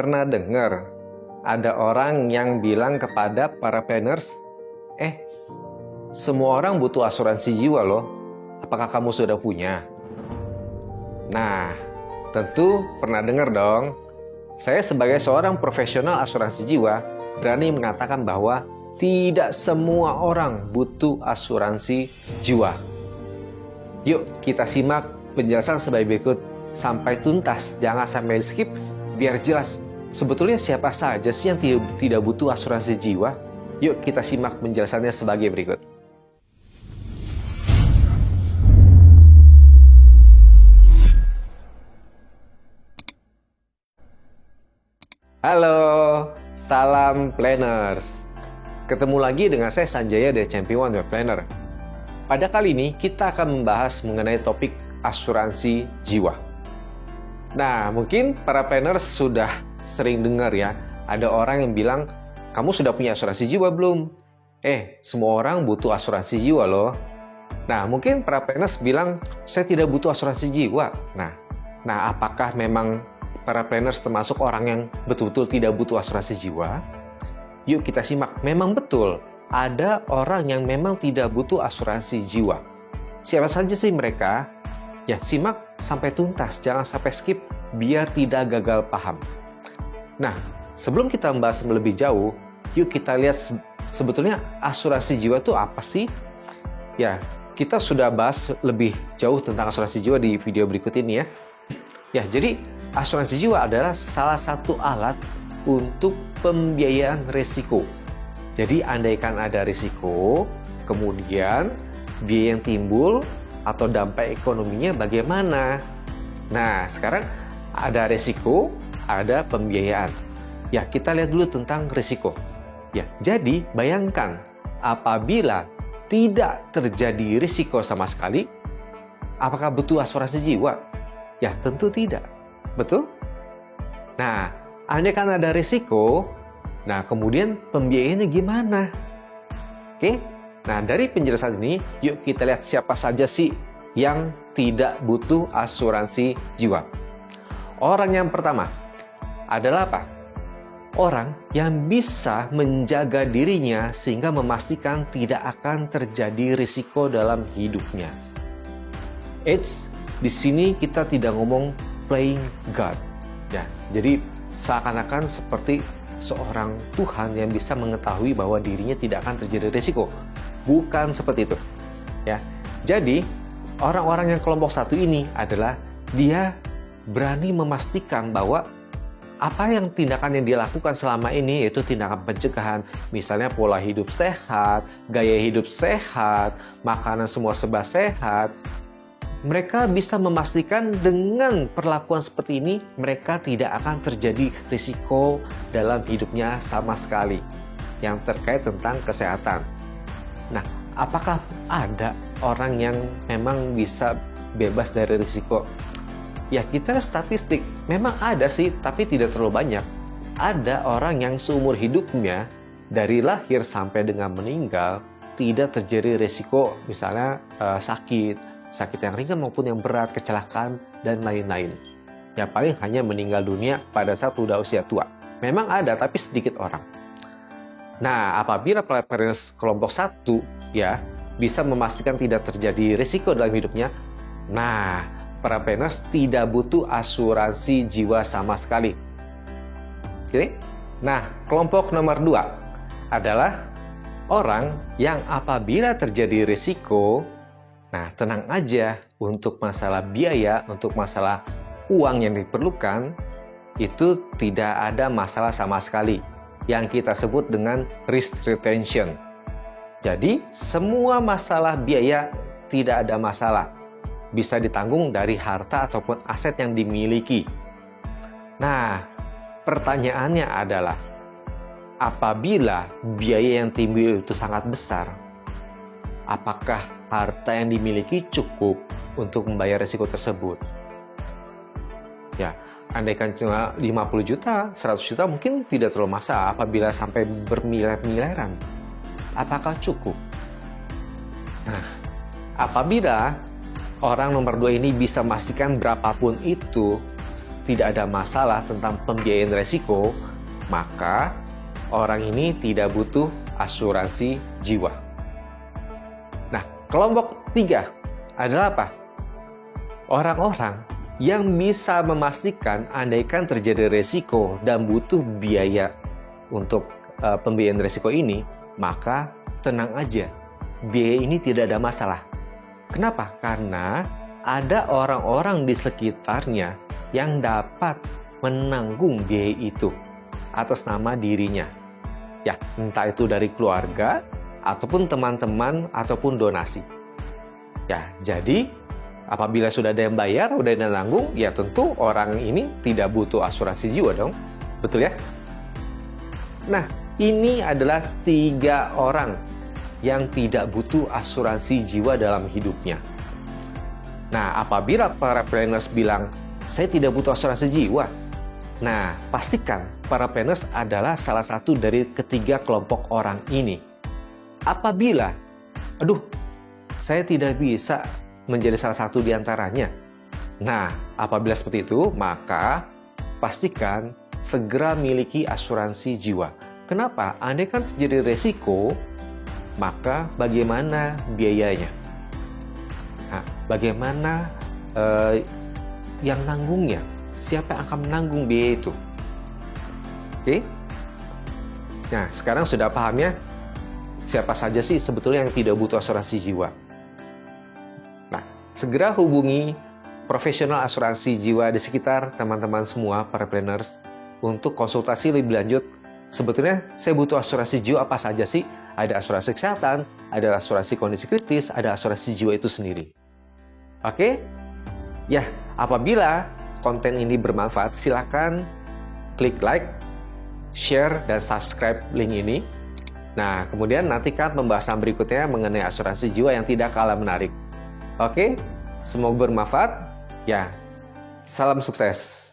Pernah dengar ada orang yang bilang kepada para planners, semua orang butuh asuransi jiwa loh. Apakah kamu sudah punya? Nah, tentu pernah dengar dong. Saya sebagai seorang profesional asuransi jiwa berani mengatakan bahwa tidak semua orang butuh asuransi jiwa. Yuk kita simak penjelasan sebagai berikut sampai tuntas, jangan sampai skip biar jelas sebetulnya siapa saja sih yang tidak butuh asuransi jiwa. Yuk kita simak penjelasannya sebagai berikut. Halo, salam planners. Ketemu lagi dengan saya Sanjaya dari Champion Web Planner. Pada kali ini kita akan membahas mengenai topik asuransi jiwa. Nah, mungkin para planners sudah sering dengar ya, ada orang yang bilang, kamu sudah punya asuransi jiwa belum? Semua orang butuh asuransi jiwa loh. Nah, mungkin para planners bilang, saya tidak butuh asuransi jiwa. Nah, apakah memang para planners termasuk orang yang betul-betul tidak butuh asuransi jiwa? Yuk kita simak, memang betul ada orang yang memang tidak butuh asuransi jiwa. Siapa saja sih mereka? Ya, simak sampai tuntas, jangan sampai skip biar tidak gagal paham. Nah, sebelum kita membahas lebih jauh, yuk kita lihat sebetulnya asuransi jiwa itu apa sih? Ya, kita sudah bahas lebih jauh tentang asuransi jiwa di video berikut ini ya. Ya, jadi asuransi jiwa adalah salah satu alat untuk pembiayaan risiko. Jadi andaikan ada risiko, kemudian biaya yang timbul atau dampak ekonominya bagaimana? Nah, sekarang ada risiko, ada pembiayaan. Ya, kita lihat dulu tentang risiko. Ya, jadi bayangkan apabila tidak terjadi risiko sama sekali, apakah butuh asuransi jiwa? Ya, tentu tidak. Betul? Nah, andaikan ada risiko, nah kemudian pembiayaannya gimana? Oke? Nah, dari penjelasan ini, yuk kita lihat siapa saja sih yang tidak butuh asuransi jiwa. Orang yang pertama adalah apa? Orang yang bisa menjaga dirinya sehingga memastikan tidak akan terjadi risiko dalam hidupnya. Di sini kita tidak ngomong playing God. Ya, jadi seakan-akan seperti seorang Tuhan yang bisa mengetahui bahwa dirinya tidak akan terjadi risiko. Bukan seperti itu. Ya. Jadi, orang-orang yang kelompok satu ini adalah dia berani memastikan bahwa apa yang tindakan yang dia lakukan selama ini yaitu tindakan pencegahan, misalnya pola hidup sehat, gaya hidup sehat, makanan semua serba sehat. Mereka bisa memastikan dengan perlakuan seperti ini, mereka tidak akan terjadi risiko dalam hidupnya sama sekali yang terkait tentang kesehatan. Nah, apakah ada orang yang memang bisa bebas dari risiko? Ya, kita statistik, memang ada sih, tapi tidak terlalu banyak. Ada orang yang seumur hidupnya, dari lahir sampai dengan meninggal, tidak terjadi risiko, misalnya sakit yang ringan maupun yang berat, kecelakaan, dan lain-lain. Yang paling hanya meninggal dunia pada saat sudah usia tua. Memang ada, tapi sedikit orang. Nah, apabila planners kelompok satu ya bisa memastikan tidak terjadi risiko dalam hidupnya, nah, para planners tidak butuh asuransi jiwa sama sekali. Oke? Nah, kelompok nomor 2 adalah orang yang apabila terjadi risiko, nah, tenang aja, untuk masalah biaya, untuk masalah uang yang diperlukan, itu tidak ada masalah sama sekali. Yang kita sebut dengan risk retention. Jadi, semua masalah biaya tidak ada masalah. Bisa ditanggung dari harta ataupun aset yang dimiliki. Nah, pertanyaannya adalah, apabila biaya yang timbul itu sangat besar, apakah harta yang dimiliki cukup untuk membayar risiko tersebut? Ya, andaikan cuma 50 juta, 100 juta mungkin tidak terlalu masalah. Apabila sampai bermiliar-miliaran, apakah cukup? Nah, apabila orang nomor 2 ini bisa memastikan berapapun itu tidak ada masalah tentang pembiayaan resiko, maka orang ini tidak butuh asuransi jiwa. Nah, kelompok 3 adalah apa? Orang-orang yang bisa memastikan andaikan terjadi resiko dan butuh biaya untuk pembiayaan resiko ini, maka tenang aja, biaya ini tidak ada masalah. Kenapa? Karena ada orang-orang di sekitarnya yang dapat menanggung biaya itu atas nama dirinya. Ya, entah itu dari keluarga, ataupun teman-teman, ataupun donasi. Ya, jadi apabila sudah ada yang bayar, udah ada yang nanggung, ya tentu orang ini tidak butuh asuransi jiwa dong. Betul ya? Nah, ini adalah 3 orang yang tidak butuh asuransi jiwa dalam hidupnya. Nah, apabila para planners bilang, saya tidak butuh asuransi jiwa. Nah, pastikan para planners adalah salah satu dari ketiga kelompok orang ini. Apabila, saya tidak bisa menjadi salah satu di antaranya. Nah, apabila seperti itu, maka pastikan segera miliki asuransi jiwa. Kenapa? Andai kan terjadi resiko, maka bagaimana biayanya? Nah, bagaimana yang nanggungnya? Siapa yang akan menanggung biaya itu? Oke? Nah, sekarang sudah paham ya? Siapa saja sih sebetulnya yang tidak butuh asuransi jiwa? Nah, segera hubungi profesional asuransi jiwa di sekitar teman-teman semua, para planners, untuk konsultasi lebih lanjut. Sebetulnya saya butuh asuransi jiwa apa saja sih? Ada asuransi kesehatan, ada asuransi kondisi kritis, ada asuransi jiwa itu sendiri. Oke? Ya, apabila konten ini bermanfaat, silakan klik like, share, dan subscribe link ini. Nah, kemudian nantikan pembahasan berikutnya mengenai asuransi jiwa yang tidak kalah menarik. Oke? Semoga bermanfaat. Ya, salam sukses.